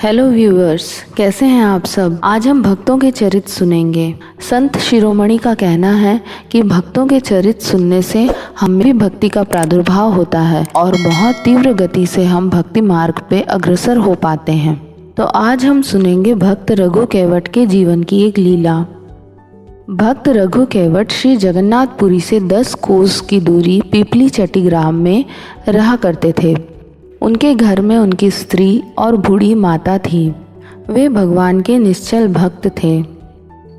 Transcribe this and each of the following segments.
Hello viewers, कैसे हैं आप सब। आज हम भक्तों के चरित्र सुनेंगे। संत शिरोमणि का कहना है कि भक्तों के चरित्र सुनने से हमें भी भक्ति का प्रादुर्भाव होता है और बहुत तीव्र गति से हम भक्ति मार्ग पे अग्रसर हो पाते हैं। तो आज हम सुनेंगे भक्त रघु कैवट के जीवन की एक लीला। भक्त रघु कैवट श्री जगन्नाथपुरी से 10 कोस की दूरी पीपली चट्टी ग्राम में रहा करते थे। उनके घर में उनकी स्त्री और बूढ़ी माता थी। वे भगवान के निश्चल भक्त थे।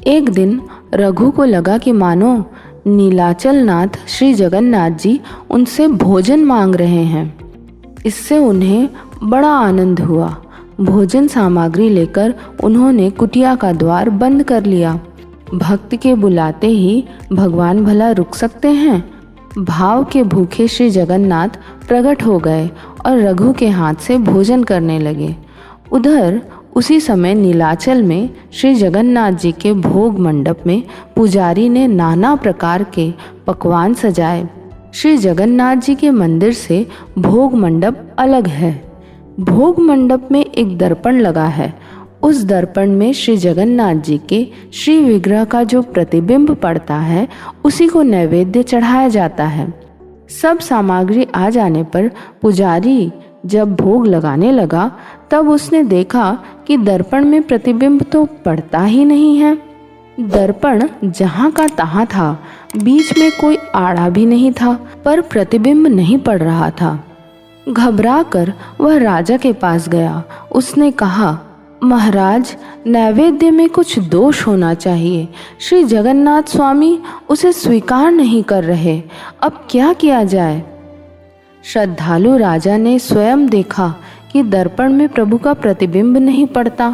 एक दिन रघु को लगा कि मानो नीलाचल नाथ श्री जगन्नाथ जी उनसे भोजन मांग रहे हैं। इससे उन्हें बड़ा आनंद हुआ। भोजन सामग्री लेकर उन्होंने कुटिया का द्वार बंद कर लिया। भक्त के बुलाते ही भगवान भला रुक सकते हैं। भाव के भूखे श्री जगन्नाथ प्रकट हो गए और रघु के हाथ से भोजन करने लगे। उधर उसी समय नीलाचल में श्री जगन्नाथ जी के भोग मंडप में पुजारी ने नाना प्रकार के पकवान सजाए। श्री जगन्नाथ जी के मंदिर से भोग मंडप अलग है। भोग मंडप में एक दर्पण लगा है। उस दर्पण में श्री जगन्नाथ जी के श्री विग्रह का जो प्रतिबिंब पड़ता है उसी को नैवेद्य चढ़ाया जाता है। सब सामग्री आ जाने पर पुजारी जब भोग लगाने लगा तब उसने देखा कि दर्पण में प्रतिबिंब तो पड़ता ही नहीं है। दर्पण जहाँ का तहाँ था, बीच में कोई आड़ा भी नहीं था, पर प्रतिबिंब नहीं पड़ रहा था। घबराकर वह राजा के पास गया। उसने कहा, महाराज, नैवेद्य में कुछ दोष होना चाहिए। श्री जगन्नाथ स्वामी उसे स्वीकार नहीं कर रहे। अब क्या किया जाए। श्रद्धालु राजा ने स्वयं देखा कि दर्पण में प्रभु का प्रतिबिंब नहीं पड़ता।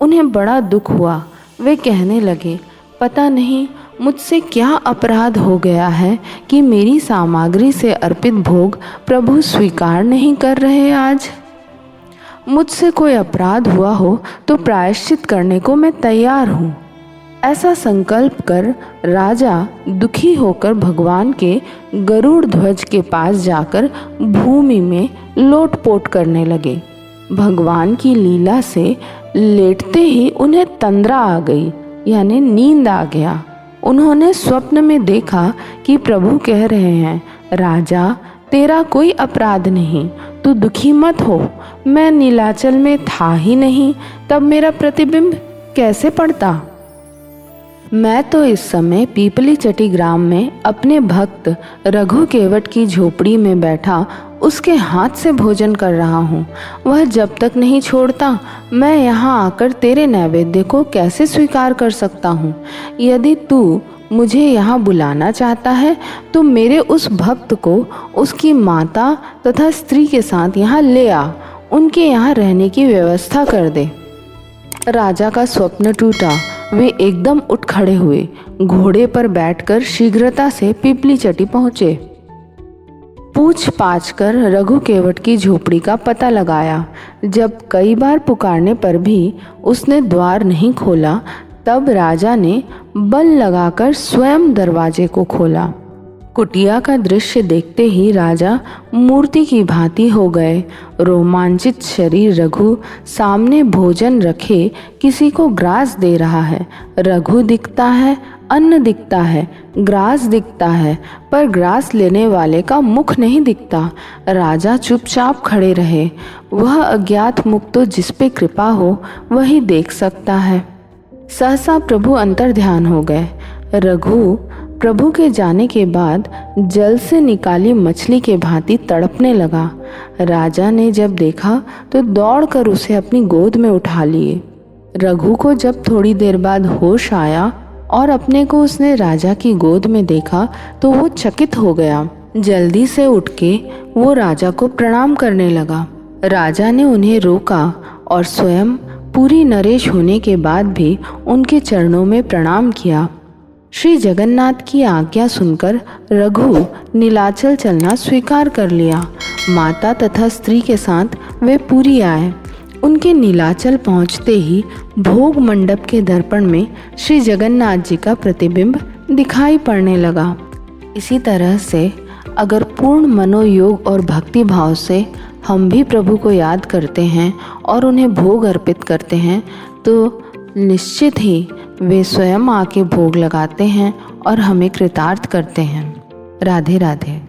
उन्हें बड़ा दुख हुआ। वे कहने लगे, पता नहीं मुझसे क्या अपराध हो गया है कि मेरी सामग्री से अर्पित भोग प्रभु स्वीकार नहीं कर रहे। आज मुझसे कोई अपराध हुआ हो तो प्रायश्चित करने को मैं तैयार हूँ। ऐसा संकल्प कर राजा दुखी होकर भगवान के गरुड़ ध्वज के पास जाकर भूमि में लोटपोट करने लगे। भगवान की लीला से लेटते ही उन्हें तंद्रा आ गई, यानी नींद आ गया। उन्होंने स्वप्न में देखा कि प्रभु कह रहे हैं, राजा, तेरा कोई अपराध नहीं, तू दुखी मत हो। मैं नीलाचल में था ही नहीं, तब मेरा प्रतिबिंब कैसे पड़ता। मैं तो इस समय पीपली चट्टी ग्राम में अपने भक्त रघु कैवट की झोपड़ी में बैठा उसके हाथ से भोजन कर रहा हूँ। वह जब तक नहीं छोड़ता, मैं यहाँ आकर तेरे नैवेद्य को कैसे स्वीकार कर सकता हूँ। यदि तू मुझे यहाँ बुलाना चाहता है तो मेरे उस भक्त को उसकी माता तथा स्त्री के साथ यहाँ ले आ। उनके यहाँ रहने की व्यवस्था कर दे। राजा का स्वप्न टूटा। वे एकदम उठ खड़े हुए। घोड़े पर बैठकर शीघ्रता से पीपली चट्टी पहुँचे। पूछ पाछ कर रघु कैवट की झोपड़ी का पता लगाया। जब कई बार पुकारने पर भी उसने द्वार नहीं खोला, तब राजा ने बल लगाकर स्वयं दरवाजे को खोला। कुटिया का दृश्य देखते ही राजा मूर्ति की भांति हो गए। रोमांचित शरीर रघु सामने भोजन रखे किसी को ग्रास दे रहा है। रघु दिखता है, अन्न दिखता है, ग्रास दिखता है, पर ग्रास लेने वाले का मुख नहीं दिखता। राजा चुपचाप खड़े रहे। वह अज्ञात मुख तो जिस पे कृपा हो वही देख सकता है। सहसा प्रभु अंतर्ध्यान हो गए। रघु प्रभु के जाने के बाद जल से निकाली मछली के भांति तड़पने लगा। राजा ने जब देखा तो दौड़कर उसे अपनी गोद में उठा लिए। रघु को जब थोड़ी देर बाद होश आया और अपने को उसने राजा की गोद में देखा तो वो चकित हो गया। जल्दी से उठ के वो राजा को प्रणाम करने लगा। राजा ने उन्हें रोका और स्वयं पूरी नरेश होने के बाद भी उनके चरणों में प्रणाम किया। श्री जगन्नाथ की आज्ञा सुनकर रघु नीलाचल चलना स्वीकार कर लिया। माता तथा स्त्री के साथ वे पुरी आए। उनके नीलाचल पहुंचते ही भोग मंडप के दर्पण में श्री जगन्नाथ जी का प्रतिबिंब दिखाई पड़ने लगा। इसी तरह से अगर पूर्ण मनोयोग और भक्ति भाव से हम भी प्रभु को याद करते हैं और उन्हें भोग अर्पित करते हैं तो निश्चित ही वे स्वयं आके भोग लगाते हैं और हमें कृतार्थ करते हैं। राधे राधे।